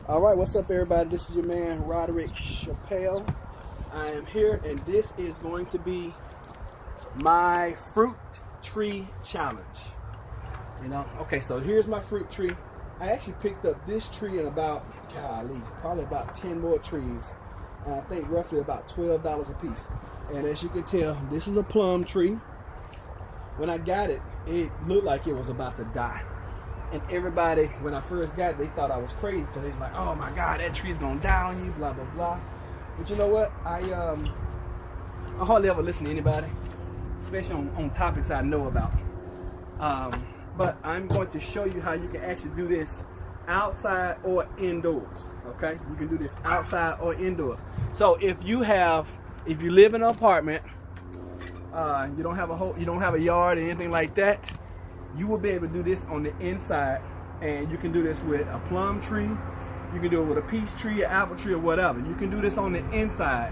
All right, what's up, everybody? This is your man Roderick Chappelle. I am here, and this is going to be my fruit tree challenge. Okay, so here's my fruit tree. I actually picked up this tree and probably about 10 more trees. And I think roughly about $12 a piece. And as you can tell, this is a plum tree. When I got it, it looked like it was about to die. And everybody, when I first got it, they thought I was crazy because they was like, "Oh my God, that tree's gonna die on you," blah blah blah. But you know what? I hardly ever listen to anybody, especially on topics I know about. But I'm going to show you how you can actually do this outside or indoors. Okay, you can do this outside or indoors. So if you live in an apartment, you don't have a yard or anything like that, you will be able to do this on the inside, and you can do this with a plum tree, you can do it with a peach tree, an apple tree, or whatever. You can do this on the inside.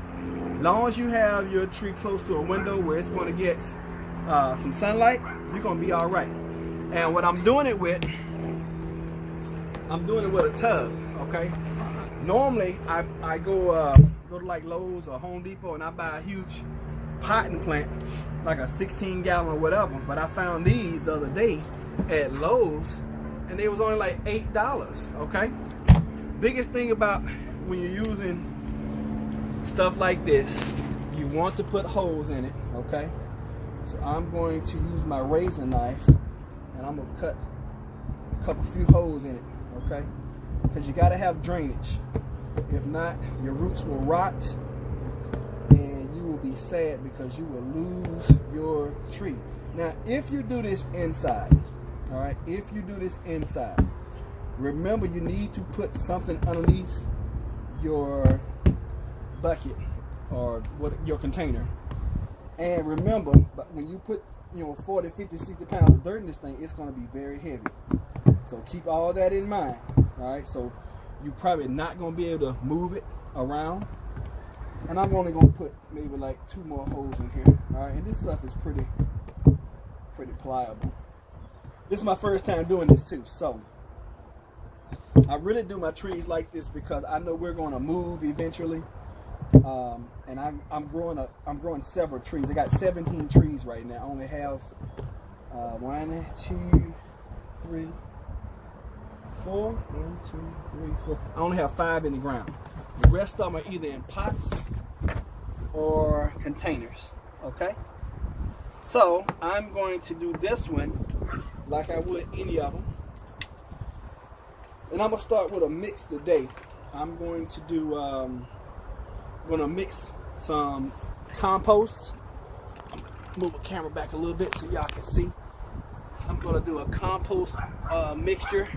As long as you have your tree close to a window where it's going to get some sunlight, you're going to be all right. And what I'm doing it with a tub, okay? Normally, I go to like Lowe's or Home Depot and I buy a huge potting plant, like a 16-gallon or whatever. But I found these the other day at Lowe's, and they was only like $8. Okay. Biggest thing about when you're using stuff like this, you want to put holes in it. Okay. So I'm going to use my razor knife, and I'm gonna cut a few holes in it. Okay. Because you got to have drainage. If not, your roots will rot. Be sad because you will lose your tree. Now, if you do this inside, all right, if you do this inside, remember you need to put something underneath your bucket or your container. And remember, but when you put 40, 50, 60 pounds of dirt in this thing, it's going to be very heavy. So keep all that in mind. All right, so you're probably not going to be able to move it around. And I'm only going to put maybe like 2 more holes in here. All right, and this stuff is pretty pliable. This is my first time doing this too, so I really do my trees like this because I know we're going to move eventually. And I'm growing several trees. I got 17 trees right now. I only have 1, 2, 3, 4. 1, 2, 3, 4. I only have 5 in the ground. The rest of them are either in pots or containers. Okay? So I'm going to do this one like I would any of them. And I'm going to start with a mix today. I'm going to do, mix some compost. Move the camera back a little bit so y'all can see. I'm going to do a compost mixture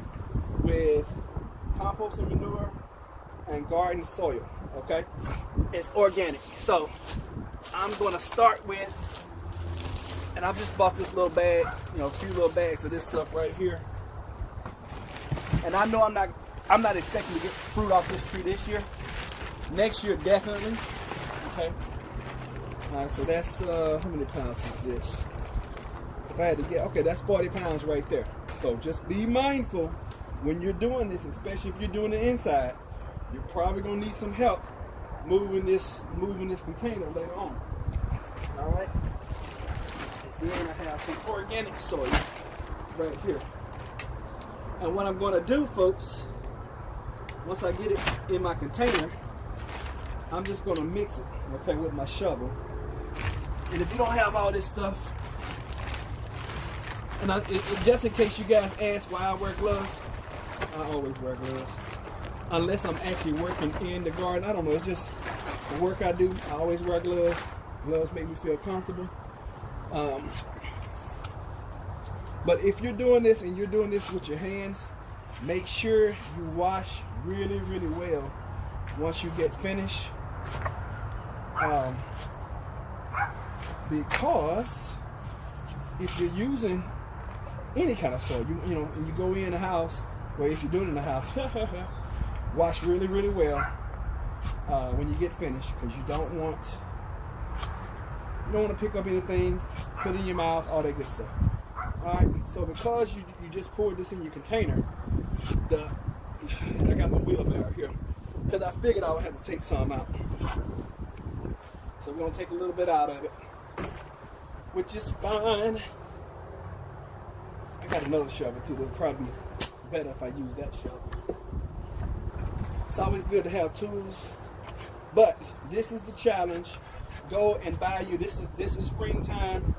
with compost and manure and garden soil. Okay, it's organic. So I'm going to start with, and I've just bought this little bag, a few little bags of this stuff right here. And I know I'm not expecting to get fruit off this tree this year. Next year, definitely. Okay. All right. So that's how many pounds is this? If I had to get, okay, that's 40 pounds right there. So just be mindful when you're doing this, especially if you're doing it inside. You're probably gonna need some help moving this container later on. All right. And then I have some organic soil right here. And what I'm gonna do, folks, once I get it in my container, I'm just gonna mix it, okay, with my shovel. And if you don't have all this stuff, and just in case you guys ask why I wear gloves, I always wear gloves. Unless I'm actually working in the garden. I don't know, it's just the work I do. I always wear gloves. Gloves make me feel comfortable. But if you're doing this and you're doing this with your hands, make sure you wash really, really well once you get finished. Because if you're using any kind of soil, and you go in the house, well, if you're doing it in the house, wash really, really well when you get finished, because you don't want to pick up anything, put it in your mouth, all that good stuff. All right. So because you just poured this in your container, I got my wheelbarrow because I figured I would have to take some out. So we're going to take a little bit out of it, which is fine. I got another shovel too. It'll probably be better if I use that shovel. It's always good to have tools, but this is the challenge. Go and buy you. This is springtime,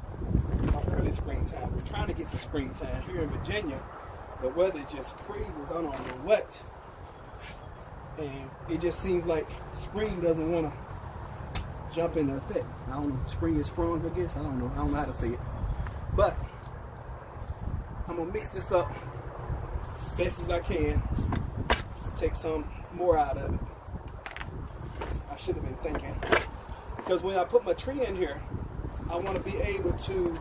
or early springtime. We're trying to get to springtime here in Virginia. The weather just crazy. I don't know what, and it just seems like spring doesn't want to jump into effect. I don't know. Spring is sprung, I guess. I don't know how to say it, but I'm gonna mix this up best as I can. Take some more out of it. I should have been thinking, because when I put my tree in here, I want to be able to,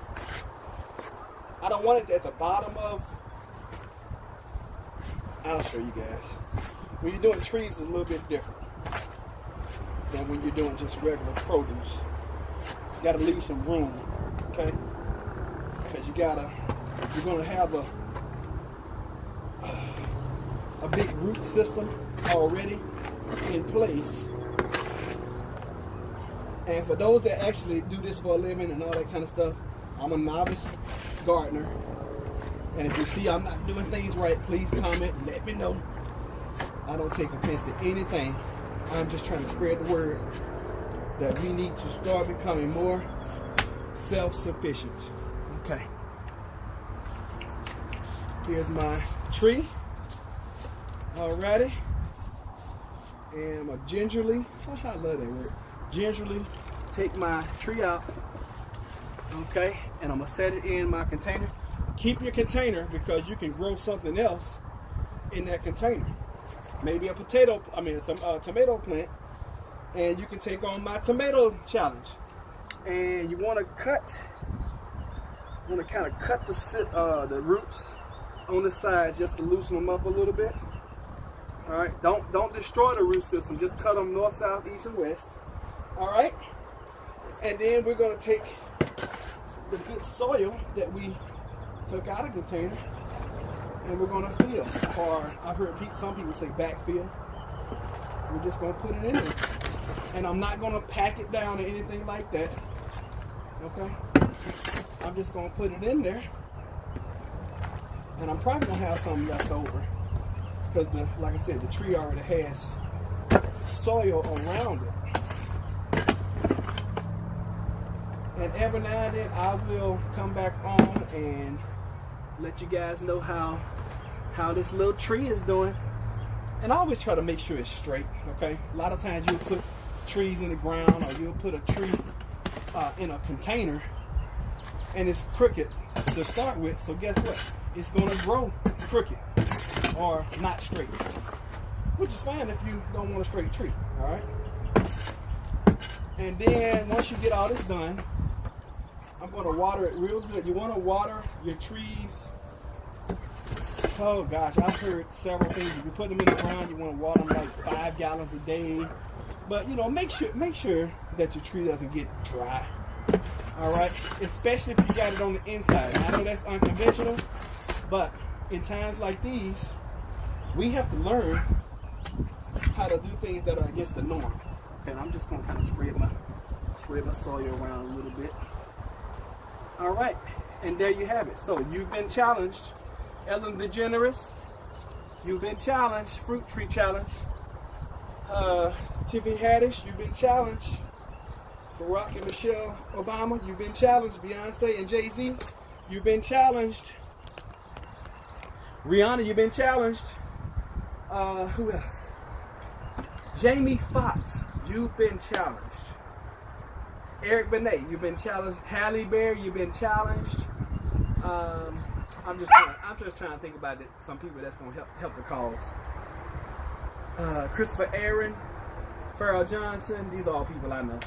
I don't want it at the bottom of, I'll show you guys. When you're doing trees, it's a little bit different than when you're doing just regular produce. You gotta leave some room, okay? Because you're gonna have a big root system already in place. And for those that actually do this for a living and all that kind of stuff, I'm a novice gardener. And if you see I'm not doing things right, please comment and let me know. I don't take offense to anything. I'm just trying to spread the word that we need to start becoming more self-sufficient. Okay. Here's my tree. Alrighty. And I'm gonna gingerly, I love that word, gingerly take my tree out. Okay, and I'm gonna set it in my container. Keep your container because you can grow something else in that container. Maybe a tomato plant, and you can take on my tomato challenge. And you want to kind of cut the roots on the side just to loosen them up a little bit. All right, don't destroy the root system. Just cut them north, south, east, and west. All right, and then we're going to take the good soil that we took out of the container, and we're going to fill. Or I've heard some people say backfill. We're just going to put it in there, and I'm not going to pack it down or anything like that. Okay, I'm just going to put it in there, and I'm probably going to have some left over. Because, like I said, the tree already has soil around it. And every now and then I will come back on and let you guys know how this little tree is doing. And I always try to make sure it's straight, okay? A lot of times you'll put trees in the ground, or you'll put a tree in a container and it's crooked to start with. So guess what? It's going to grow crooked or not straight, which is fine if you don't want a straight tree. All right, and then once you get all this done, I'm going to water it real good. You want to water your trees. Oh gosh, I've heard several things. If you put them in the ground, you want to water them like 5 gallons a day. But you know, make sure that your tree doesn't get dry. All right, especially if you got it on the inside. I know that's unconventional, but in times like these, we have to learn how to do things that are against the norm. Okay, and I'm just going to kind of spread my soil around a little bit. All right, and there you have it. So you've been challenged, Ellen DeGeneres. You've been challenged, Fruit Tree Challenge. Tiffany Haddish, you've been challenged. Barack and Michelle Obama, you've been challenged. Beyonce and Jay-Z, you've been challenged. Rihanna, you've been challenged. Who else? Jamie Foxx, you've been challenged. Eric Benet, you've been challenged. Halle Berry, you've been challenged. I'm just trying to think about it. Some people that's gonna help the cause. Christopher Aaron, Pharrell Johnson, these are all people I know.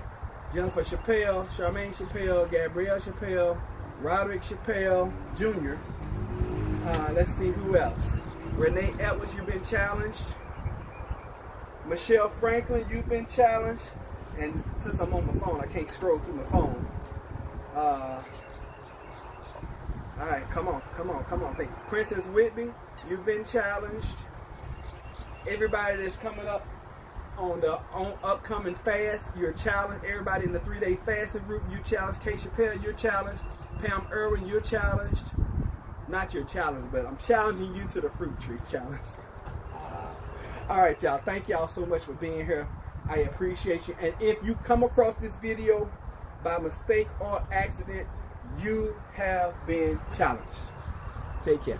Jennifer Chappelle, Charmaine Chappelle, Gabrielle Chappelle, Roderick Chappelle Jr. Let's see who else. Renee Edwards, you've been challenged. Michelle Franklin, you've been challenged. And since I'm on my phone, I can't scroll through my phone. All right, come on. Think. Princess Whitby, you've been challenged. Everybody that's coming up on the upcoming fast, you're challenged. Everybody in the 3-day fasting group, you challenged. Kay Chappelle, you're challenged. Pam Irwin, you're challenged. Not your challenge, but I'm challenging you to the fruit tree challenge. All right, y'all. Thank y'all so much for being here. I appreciate you. And if you come across this video by mistake or accident, you have been challenged. Take care.